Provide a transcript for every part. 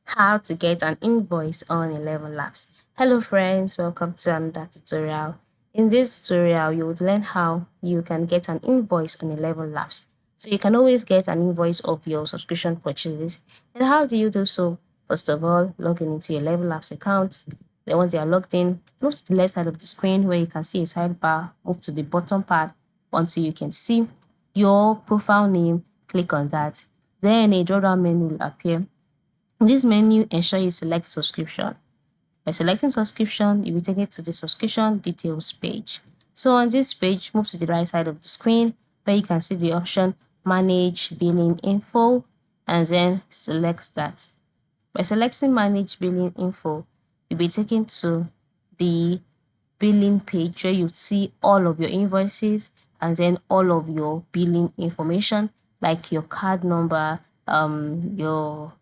How to get an invoice on Elevenlabs. Hello friends, welcome to another tutorial. In this tutorial, you would learn how you can get an invoice on Elevenlabs. So you can always get an invoice of your subscription purchases. And how do you do so? First of all, log in into your Elevenlabs account. Then once you are logged in, move to the left side of the screen where you can see a sidebar. Move to the bottom part until you can see your profile name. Click on that. Then a drop-down menu will appear. In this menu, ensure you select subscription. By selecting subscription, you'll be taken to the subscription details page. So on this page, move to the right side of the screen where you can see the option Manage Billing Info and then select that. By selecting Manage Billing Info, you'll be taken to the billing page where you see all of your invoices and then all of your billing information like your card number, your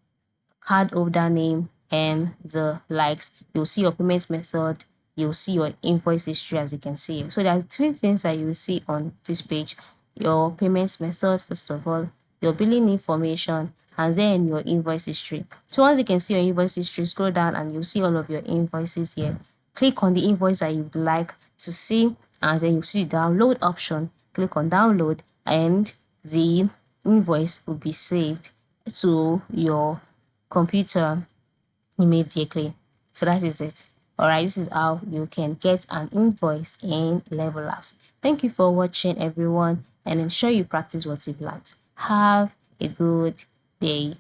card holder name, and the likes. You'll see your payment method, you'll see your invoice history as you can see. So there are three things that you will see on this page: your payment method, first of all, your billing information, and then your invoice history. So once you can see your invoice history, scroll down and you'll see all of your invoices here. Click on the invoice that you'd like to see, and then you see the download option. Click on download and the invoice will be saved to your computer immediately. So that is it. Alright, this is how you can get an invoice in Elevenlabs. Thank you for watching, everyone, and ensure you practice what you've learned. Have a good day.